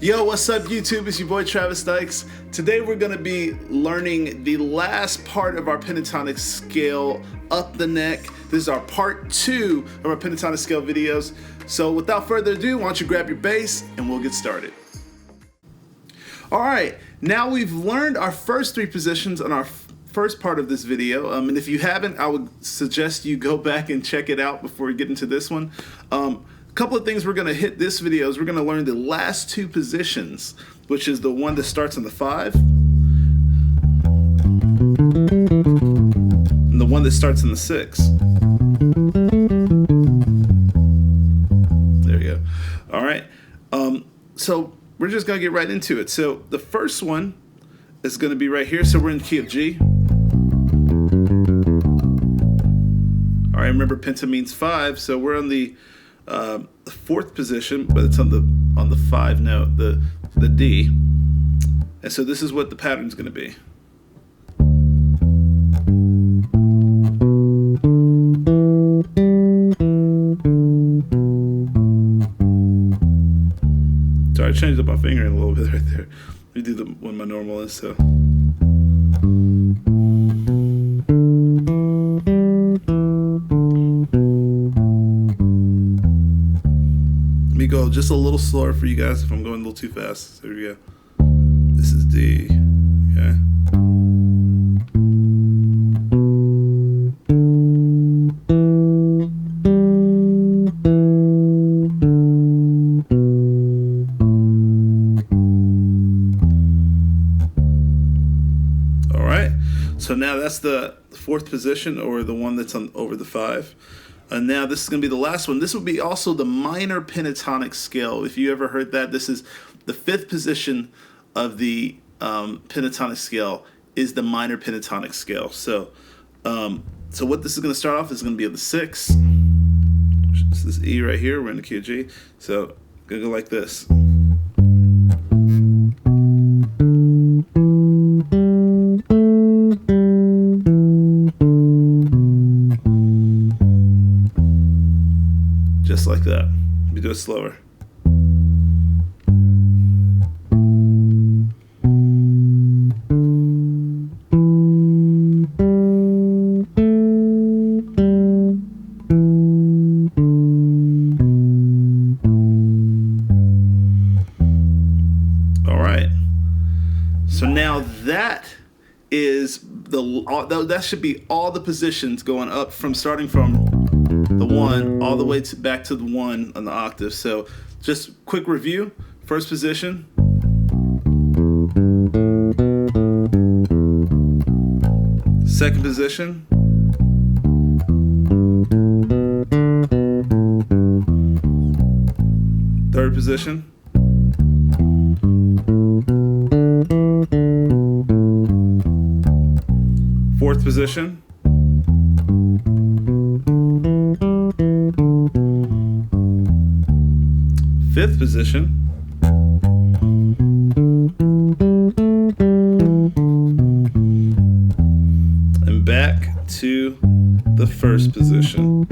Yo, what's up YouTube? It's your boy Travis Dykes. Today we're going to be learning the last part of our pentatonic scale, up the neck. This is our part 2 of our pentatonic scale videos. So without further ado, why don't you grab your bass and we'll get started. Alright, now we've learned our first 3 positions on our first part of this video. And if you haven't, I would suggest you go back and check it out before we get into this one. A couple of things we're going to hit this video is we're going to learn the last 2 positions, which is the one that starts on the 5 and the one that starts in the 6. There you go. All right. So we're just going to get right into it. So the first one is going to be right here. So we're in the key of G. All right. Remember, penta means 5. So we're on the 4th position, but it's on the 5 note, the D. And so this is what the pattern's going to be. Sorry, I changed up my fingering a little bit right there. Let me do the one my normal is. So. Go just a little slower for you guys if I'm going a little too fast. So here we go. This is D. Okay. All right. So now that's the 4th position, or the one that's on over the 5. And now this is going to be the last one. This will be also the minor pentatonic scale. If you ever heard that, this is the 5th position of the pentatonic scale is the minor pentatonic scale. So so what this is going to start off is going to be the 6. This is E right here. We're in the key of G. So going to go like this. Just like that. Let me do it slower. All right. So now that is that should be all the positions going up from starting from the 1 all the way back to the 1 on the octave. So just quick review. First position. Second position. Third position. Fourth position. Fifth position. And back to the first position.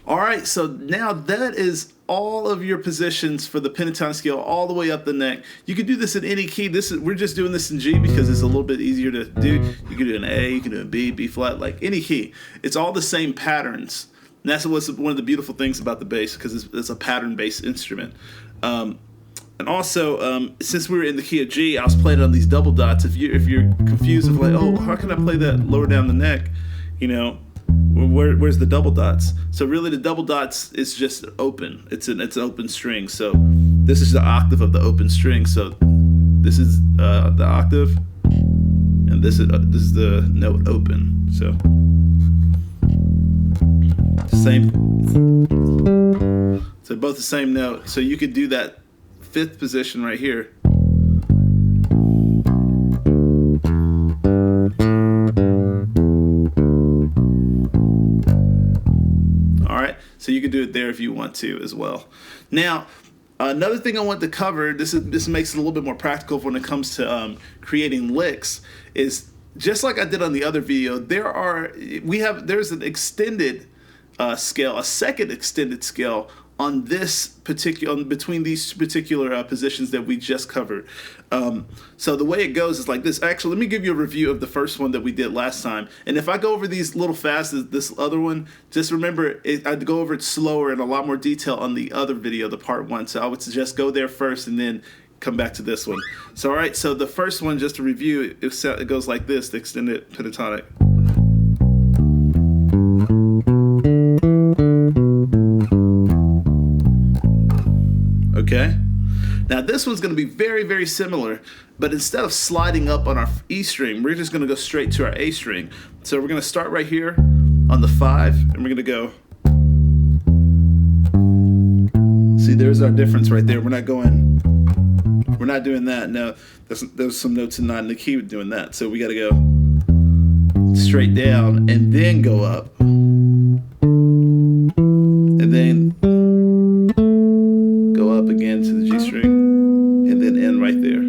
All right, so now that is all of your positions for the pentatonic scale all the way up the neck. You can do this in any key. We're just doing this in G because it's a little bit easier to do. You can do an A, you can do a B, B flat, like any key. It's all the same patterns. And that's what's one of the beautiful things about the bass, because it's a pattern-based instrument. And also, since we were in the key of G, I was playing on these double dots. If you're confused of like, oh, how can I play that lower down the neck? You know, where's the double dots? So really, the double dots is just open. It's an open string. So this is the octave of the open string. So this is the octave, and this is the note open. So. Same, so both the same note. So you could do that 5th position right here. All right, so you could do it there if you want to as well. Now, another thing I want to cover, this makes it a little bit more practical when it comes to creating licks, is just like I did on the other video, there's an extended scale, a second extended scale on this particular, between these particular positions that we just covered. So the way it goes is like this. Actually, let me give you a review of the first one that we did last time. And if I go over these a little fast, this other one, just remember I'd go over it slower and a lot more detail on the other video, the part 1. So I would suggest go there first and then come back to this one. So all right, so the first one, just to review, it goes like this, the extended pentatonic. Okay, now this one's going to be very, very similar, but instead of sliding up on our E string, we're just going to go straight to our A string. So we're going to start right here on the 5, and we're going to go. See, there's our difference right there. We're not doing that. No, there's some notes not in the key doing that. So we got to go straight down and then go up, and then go up again to the G string, and then end right there.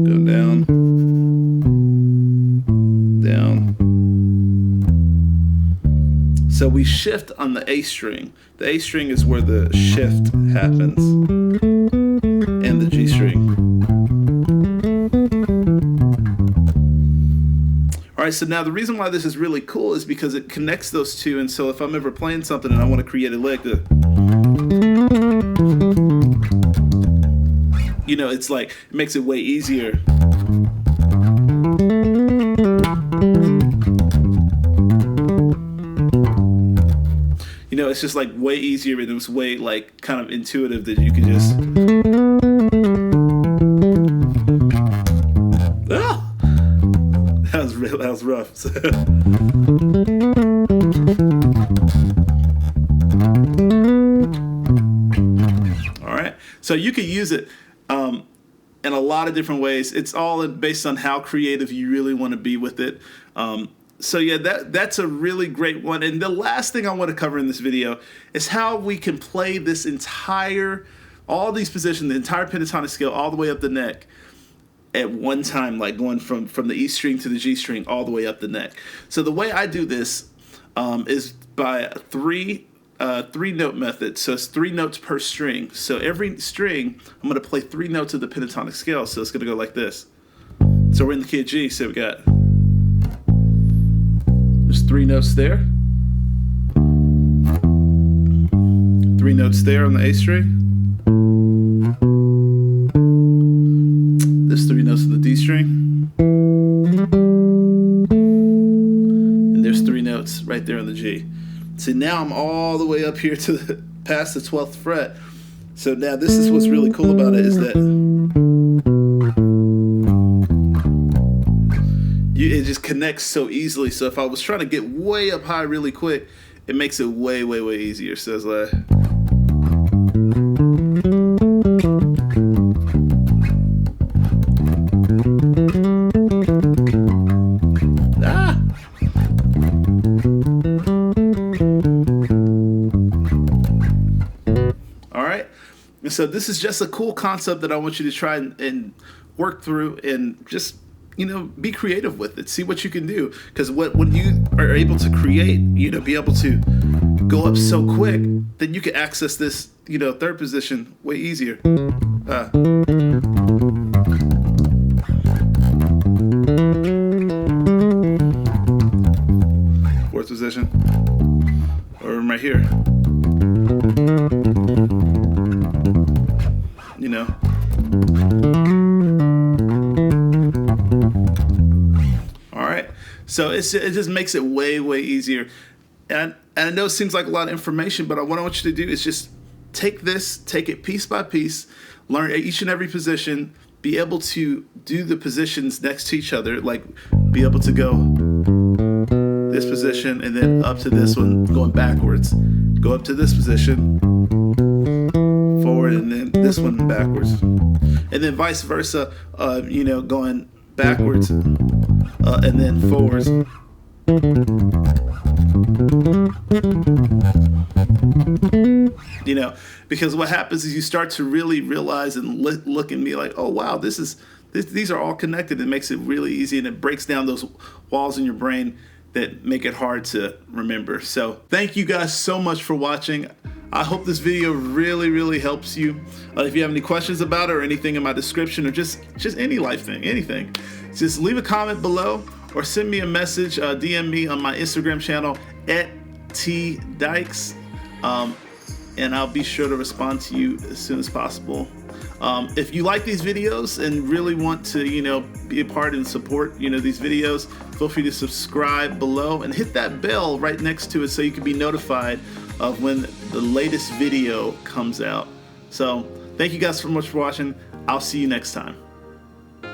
Go down, down. So we shift on the A string. The A string is where the shift happens, and the G string. All right, so now the reason why this is really cool is because it connects those two, and so if I'm ever playing something and I want to create a lick, it's like, it makes it way easier. It's just like way easier, and it was way like kind of intuitive that you could just. Ah! That was rough. All right, so you could use it in a lot of different ways. It's all based on how creative you really want to be with it. So yeah, that's a really great one. And the last thing I want to cover in this video is how we can play this all these positions, the entire pentatonic scale, all the way up the neck at one time, like going from the E string to the G string all the way up the neck. So the way I do this is by a three note method. So it's 3 notes per string. So every string, I'm going to play 3 notes of the pentatonic scale. So it's going to go like this. So we're in the key of G. So we got. There's 3 notes there. 3 notes there on the A string. There's 3 notes on the D string. And there's 3 notes right there on the G. See, now I'm all the way up here to past the 12th fret. So now this is what's really cool about it, is that it just connects so easily. So if I was trying to get way up high really quick, it makes it way, way, way easier. So it's like. All right. And so this is just a cool concept that I want you to try and work through, and just be creative with it. See what you can do, because when you are able to create, be able to go up so quick, then you can access this, third position way easier. Fourth position, or right here. All right, so it just makes it way, way easier. And I know it seems like a lot of information, but what I want you to do is just take it piece by piece, learn each and every position, be able to do the positions next to each other, like be able to go this position and then up to this one, going backwards, go up to this position, forward, and then this one backwards, and then vice versa, going backwards and then forwards. Because what happens is you start to really realize and look and be like, oh wow, these are all connected. It makes it really easy, and it breaks down those walls in your brain that make it hard to remember. So thank you guys so much for watching. I hope this video really helps you. If you have any questions about it or anything in my description, or just any life thing, anything, just leave a comment below or send me a message, DM me on my Instagram channel at @tdykes, and I'll be sure to respond to you as soon as possible. If you like these videos and really want to, be a part and support, these videos, feel free to subscribe below and hit that bell right next to it so you can be notified of when the latest video comes out. So thank you guys so much for watching. I'll see you next time.